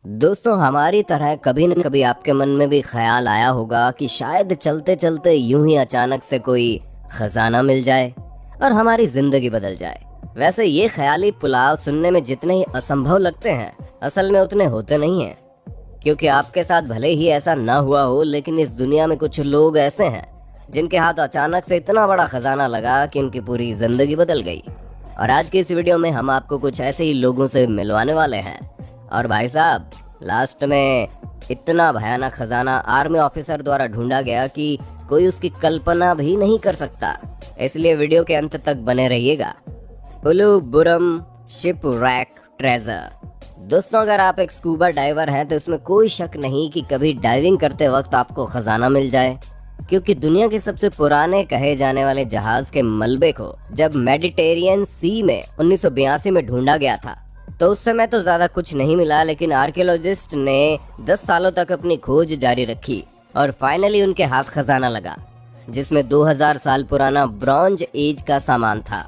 दोस्तों, हमारी तरह कभी न कभी आपके मन में भी ख्याल आया होगा कि शायद चलते चलते यूं ही अचानक से कोई खजाना मिल जाए और हमारी जिंदगी बदल जाए। वैसे ये ख्याली पुलाव सुनने में जितने ही असंभव लगते हैं, असल में उतने होते नहीं हैं। क्योंकि आपके साथ भले ही ऐसा ना हुआ हो, लेकिन इस दुनिया में कुछ लोग ऐसे हैं जिनके हाथ अचानक से इतना बड़ा खजाना लगा कि उनकी पूरी जिंदगी बदल गई। और आज की इस वीडियो में हम आपको कुछ ऐसे ही लोगों से मिलवाने वाले हैं। और भाई साहब, लास्ट में इतना भयानक खजाना आर्मी ऑफिसर द्वारा ढूंढा गया कि कोई उसकी कल्पना भी नहीं कर सकता। इसलिए वीडियो के अंत तक बने रहिएगा। उलुबुरम शिपरैक ट्रेजर। दोस्तों, अगर आप एक स्कूबा डाइवर हैं तो इसमें कोई शक नहीं कि कभी डाइविंग करते वक्त आपको खजाना मिल जाए। क्योंकि दुनिया के सबसे पुराने कहे जाने वाले जहाज के मलबे को जब मेडिटेरियन सी में 1982 में ढूंढा गया था, तो उस समय तो ज्यादा कुछ नहीं मिला, लेकिन आर्कियोलॉजिस्ट ने 10 सालों तक अपनी खोज जारी रखी और फाइनली उनके हाथ खजाना लगा, जिसमें 2000 साल पुराना ब्रॉन्ज एज का सामान था।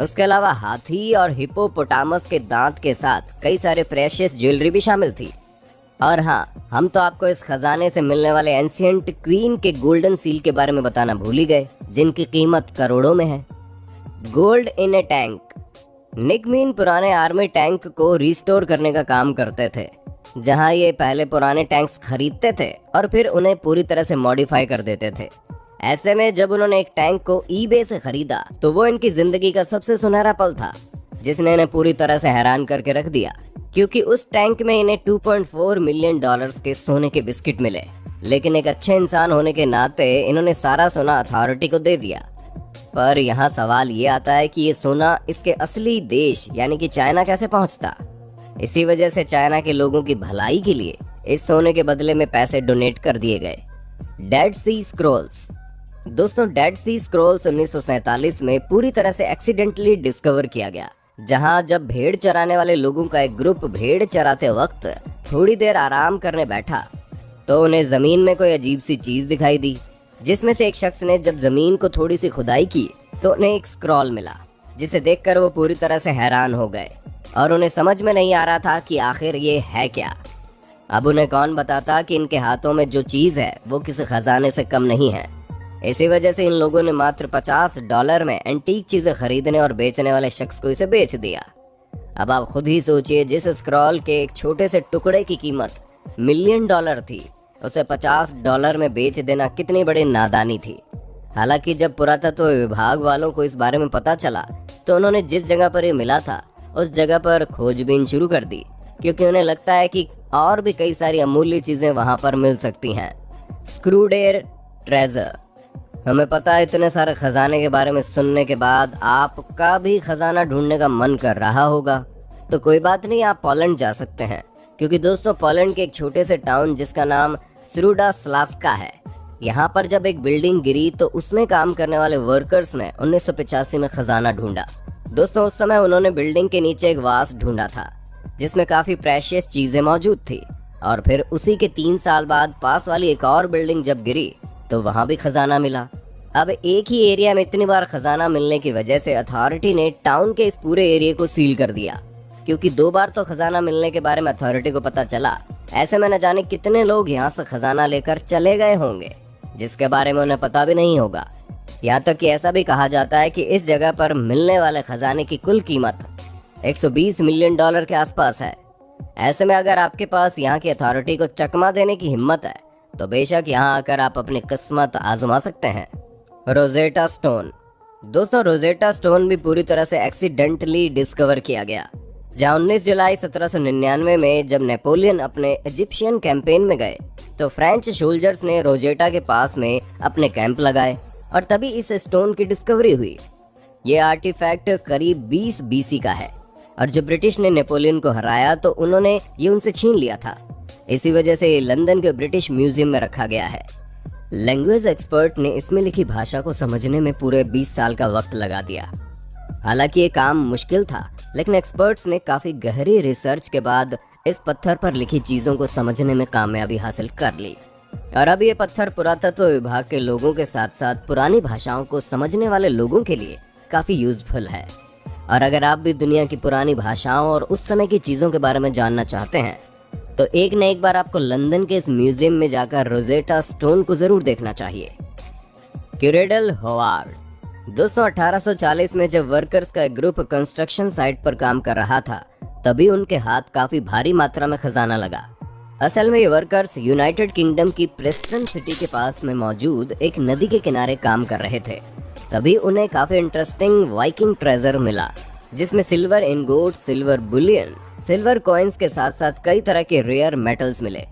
उसके अलावा हाथी और हिप्पोपोटामस के दांत के साथ कई सारे प्रेशियस ज्वेलरी भी शामिल थी। और हाँ, हम तो आपको इस खजाने से मिलने वाले एंशिएंट क्वीन के गोल्डन सील के बारे में बताना भूल ही गए, जिनकी कीमत करोड़ों में है। Gold in a tank. Nick Mead पुराने आर्मी टैंक को रिस्टोर करने का काम करते थे, जहां ये पहले पुराने टैंक्स खरीदते थे और फिर उन्हें पूरी तरह से मॉडिफाई कर देते थे। ऐसे में जब उन्होंने एक टैंक को ईबे से खरीदा तो वो इनकी जिंदगी का सबसे सुनहरा पल था, जिसने इन्हें पूरी तरह से हैरान करके रख दिया। क्योंकि उस टैंक में इन्हें $2.4 मिलियन के सोने के बिस्किट मिले। लेकिन एक अच्छे इंसान होने के नाते इन्होंने सारा सोना अथॉरिटी को दे दिया। पर यहाँ सवाल ये आता है कि ये सोना इसके असली देश यानी कि चाइना कैसे पहुँचता। इसी वजह से चाइना के लोगों की भलाई के लिए इस सोने के बदले में पैसे डोनेट कर दिए गए। डेड सी स्क्रॉल्स। दोस्तों, डेड सी स्क्रॉल्स 1947 में पूरी तरह से एक्सीडेंटली डिस्कवर किया गया, जहां जब भेड़ चराने वाले लोगों का एक ग्रुप भेड़ चराते वक्त थोड़ी देर आराम करने बैठा तो उन्हें जमीन में कोई अजीब सी चीज दिखाई दी, जिसमें से एक शख्स ने जब जमीन को थोड़ी सी खुदाई की तो उन्हें एक स्क्रॉल मिला, जिसे देखकर वो पूरी तरह से हैरान हो गए और उन्हें समझ में नहीं आ रहा था कि आखिर ये है क्या। अब उन्हें कौन बताता कि इनके हाथों में जो चीज है वो किसी खजाने से कम नहीं है। इसी वजह से इन लोगों ने मात्र $50 में एंटीक चीजें खरीदने और बेचने वाले शख्स को इसे बेच दिया। अब आप खुद ही सोचिए, जिस स्क्रॉल के एक छोटे से टुकड़े की कीमत $1 मिलियन थी, उसे $50 में बेच देना कितनी बड़ी नादानी थी। हालांकि जब पुरातत्व विभाग वालों को इस बारे में पता चला तो उन्होंने जिस जगह पर ये मिला था उस जगह पर खोजबीन शुरू कर दी, क्योंकि उन्हें लगता है कि और भी कई सारी अमूल्य चीजें वहां पर मिल सकती हैं। स्क्रूडेर ट्रेजर। हमें पता है इतने सारे खजाने के बारे में सुनने के बाद आपका भी खजाना ढूंढने का मन कर रहा होगा, तो कोई बात नहीं, आप पोलैंड जा सकते हैं। क्योंकि दोस्तों, पोलैंड के एक छोटे से टाउन जिसका नाम स्रुडास्लास्का है, यहाँ पर जब एक बिल्डिंग गिरी तो उसमें काम करने वाले वर्कर्स ने 1985 में खजाना ढूंढा। दोस्तों, उस समय उन्होंने बिल्डिंग के नीचे एक वास ढूंढा था जिसमें काफी प्रेशियस चीजें मौजूद थी। और फिर उसी के 3 साल बाद पास वाली एक और बिल्डिंग जब गिरी तो वहां भी खजाना मिला। अब एक ही एरिया में इतनी बार खजाना मिलने की वजह से अथॉरिटी ने टाउन के इस पूरे एरिया को सील कर दिया। क्योंकि 2 बार तो खजाना मिलने के बारे में अथॉरिटी को पता चला, ऐसे में न जाने कितने लोग यहाँ से खजाना लेकर चले गए होंगे, जिसके बारे में उन्हें पता भी नहीं होगा। यहाँ तक कि ऐसा भी कहा जाता है कि इस जगह पर मिलने वाले खजाने की कुल कीमत $120 मिलियन के आसपास है। ऐसे में अगर आपके पास यहाँ की अथॉरिटी को चकमा देने की हिम्मत है तो बेशक यहाँ आकर आप अपनी किस्मत आजमा सकते हैं। Rosetta stone. दोस्तों, रोजेटा स्टोन भी पूरी तरह से एक्सीडेंटली डिस्कवर किया गया, जहाँ 19 जुलाई 1799 में जब नेपोलियन अपने इजिप्शियन कैंपेन में गए तो फ्रेंच सोल्जर्स ने रोजेटा के पास में अपने कैंप लगाए और तभी इस स्टोन की डिस्कवरी हुई। ये आर्टिफैक्ट करीब 20 BC का है और जब ब्रिटिश ने नेपोलियन को हराया तो उन्होंने ये उनसे छीन लिया था। इसी वजह से ये लंदन के ब्रिटिश म्यूजियम में रखा गया है। लैंग्वेज एक्सपर्ट ने इसमें लिखी भाषा को समझने में पूरे 20 साल का वक्त लगा दिया। हालांकि ये काम मुश्किल था, लेकिन एक्सपर्ट्स ने काफी गहरी रिसर्च के बाद इस पत्थर पर लिखी चीजों को समझने में कामयाबी हासिल कर ली। और अब ये पत्थर पुरातत्व विभाग के लोगों के साथ साथ पुरानी भाषाओं को समझने वाले लोगों के लिए काफी यूजफुल है। और अगर आप भी दुनिया की पुरानी भाषाओं और उस समय की चीजों के बारे में जानना चाहते हैं तो एक न एक बार आपको लंदन के इस म्यूजियम में जाकर रोजेटा स्टोन को जरूर देखना चाहिए। क्यूरेडल होवार्ड। दोस्तों 1840 में जब वर्कर्स का एक ग्रुप कंस्ट्रक्शन साइट पर काम कर रहा था, तभी उनके हाथ काफी भारी मात्रा में खजाना लगा। असल में ये वर्कर्स यूनाइटेड किंगडम की प्रेस्टन सिटी के पास में मौजूद एक नदी के किनारे काम कर रहे थे। तभी उन्हें काफी इंटरेस्टिंग वाइकिंग ट्रेजर मिला, जिसमें silver ingot, silver Boolean, silver coins के साथ साथ कई तरह के रेयर मेटल्स मिले,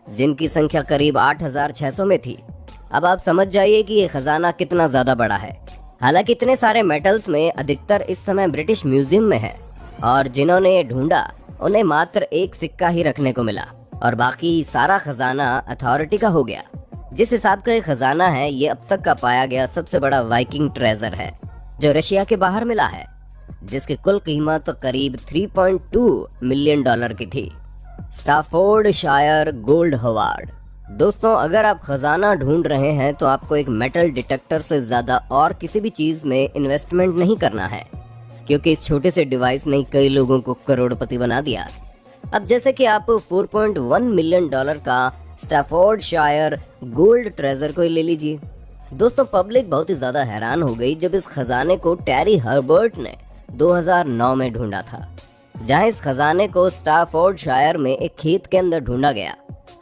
जिनकी संख्या करीब 8600 में थी। अब आप समझ जाइए कि ये खजाना कितना ज्यादा बड़ा है। हालांकि इतने सारे मेटल्स में अधिकतर इस समय ब्रिटिश म्यूजियम में है, और जिन्होंने ये ढूंढा उन्हें मात्र एक सिक्का ही रखने को मिला और बाकी सारा खजाना अथॉरिटी का हो गया। जिस हिसाब का ये खजाना है, ये अब तक का पाया गया सबसे बड़ा वाइकिंग ट्रेजर है, जो रशिया के बाहर मिला है, जिसकी कुल कीमत तो करीब 3.2 मिलियन डॉलर की थी। स्टाफोर्डशायर गोल्ड होवार्ड। दोस्तों अगर आप खजाना ढूंढ रहे हैं तो आपको एक मेटल डिटेक्टर से ज्यादा और किसी भी चीज में इन्वेस्टमेंट नहीं करना है, क्योंकि इस छोटे से डिवाइस ने कई लोगों को करोड़पति बना दिया। अब जैसे कि आप 4.1 मिलियन डॉलर का स्टाफोर्डशायर गोल्ड ट्रेजर को ही ले लीजिए। दोस्तों पब्लिक बहुत ही ज्यादा हैरान हो गई जब इस खजाने को टैरी हर्बर्ट ने 2009 में ढूंढा था, जहां इस खजाने को स्टाफोर्डशायर में एक खेत के अंदर ढूंढा गया।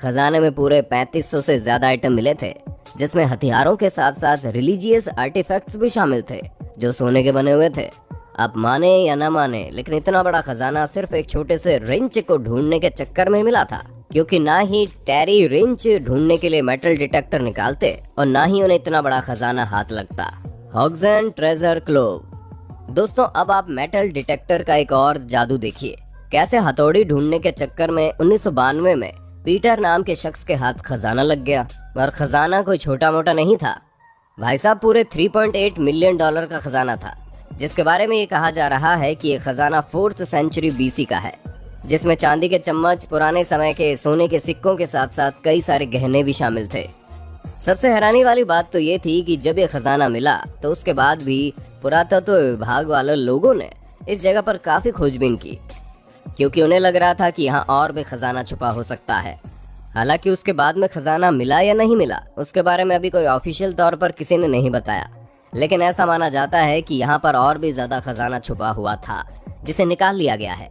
खजाने में पूरे 3500 से ज्यादा आइटम मिले थे, जिसमें हथियारों के साथ साथ रिलीजियस आर्टिफैक्ट्स भी शामिल थे, जो सोने के बने हुए थे। आप माने या ना माने, लेकिन इतना बड़ा खजाना सिर्फ एक छोटे से रिंच को ढूंढने के चक्कर में मिला था, क्योंकि ना ही टैरी रिंच ढूंढने के लिए मेटल डिटेक्टर निकालते और ना ही उन्हें इतना बड़ा खजाना हाथ लगता। हॉग्जन ट्रेजर क्लोव। दोस्तों अब आप मेटल डिटेक्टर का एक और जादू देखिए, कैसे हथौड़ी ढूंढने के चक्कर में 1992 में पीटर नाम के शख्स के हाथ खजाना लग गया। और खजाना कोई छोटा मोटा नहीं था भाई साहब, पूरे 3.8 मिलियन डॉलर का खजाना था, जिसके बारे में ये कहा जा रहा है कि ये खजाना 4th सेंचुरी BC का है, जिसमें चांदी के चम्मच, पुराने समय के सोने के सिक्कों के साथ साथ कई सारे गहने भी शामिल थे। सबसे हैरानी वाली बात तो ये थी कि जब ये खजाना मिला तो उसके बाद भी पुरातत्व विभाग वाले लोगों ने इस जगह पर काफी खोजबीन की, क्योंकि उन्हें लग रहा था कि यहाँ और भी खजाना छुपा हो सकता है। हालांकि उसके बाद में खजाना मिला या नहीं मिला, उसके बारे में अभी कोई ऑफिशियल तौर पर किसी ने नहीं बताया, लेकिन ऐसा माना जाता है कि यहाँ पर और भी ज्यादा खजाना छुपा हुआ था, जिसे निकाल लिया गया है।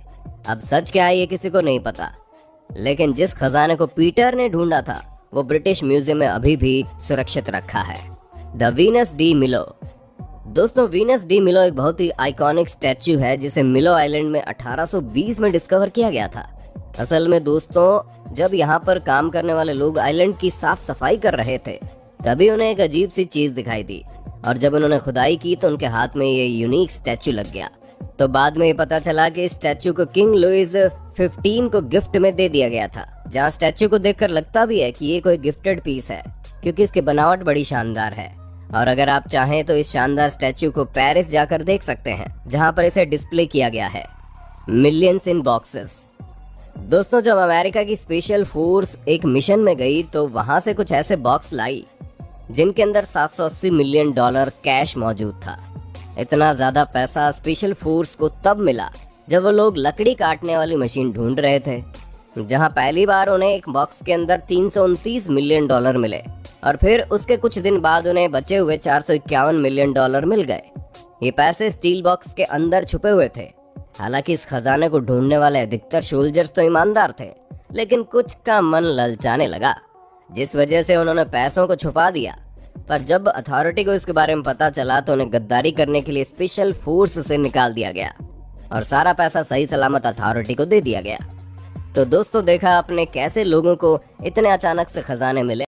अब सच क्या है ये किसी को नहीं पता, लेकिन जिस खजाने को पीटर ने ढूंढा था वो ब्रिटिश म्यूजियम में अभी भी सुरक्षित रखा है। द वीनस डी मिलो। दोस्तों वीनस डी मिलो एक बहुत ही आइकॉनिक स्टैच्यू है, जिसे मिलो आइलैंड में 1820 में डिस्कवर किया गया था। असल में दोस्तों जब यहाँ पर काम करने वाले लोग आइलैंड की साफ सफाई कर रहे थे, तभी उन्हें एक अजीब सी चीज दिखाई दी, और जब उन्होंने खुदाई की तो उनके हाथ में ये यूनिक स्टैच्यू लग गया। तो बाद में ये पता चला कि इस स्टैच्यू को किंग लुइस 15 को गिफ्ट में दे दिया गया था, जहाँ स्टैच्यू को देखकर लगता भी है कि ये कोई गिफ्टेड पीस है, क्योंकि इसकी बनावट बड़ी शानदार है। और अगर आप चाहें तो इस शानदार स्टैच्यू को पेरिस जाकर देख सकते हैं, जहाँ पर इसे डिस्प्ले किया गया है। Millions in boxes. दोस्तों जब अमेरिका की स्पेशल फोर्स एक मिशन में गई तो वहां से कुछ ऐसे बॉक्स लाई जिनके अंदर 780 मिलियन डॉलर कैश मौजूद था। इतना ज्यादा पैसा स्पेशल फोर्स को तब मिला जब वो लोग लकड़ी काटने वाली मशीन ढूंढ रहे थे, जहां पहली बार उन्हें एक बॉक्स के अंदर 329 मिलियन डॉलर मिले, और फिर उसके कुछ दिन बाद उन्हें बचे हुए 451 मिलियन डॉलर मिल गए। ये पैसे स्टील बॉक्स के अंदर छुपे हुए थे। हालांकि इस खजाने को ढूंढने वाले अधिकतर सोल्जर्स तो ईमानदार थे, लेकिन कुछ का मन ललचाने लगा, जिस वजह से उन्होंने पैसों को छुपा दिया। पर जब अथॉरिटी को इसके बारे में पता चला तो उन्हें गद्दारी करने के लिए स्पेशल फोर्स से निकाल दिया गया और सारा पैसा सही सलामत अथॉरिटी को दे दिया गया। तो दोस्तों देखा आपने कैसे लोगों को इतने अचानक से खजाने मिले।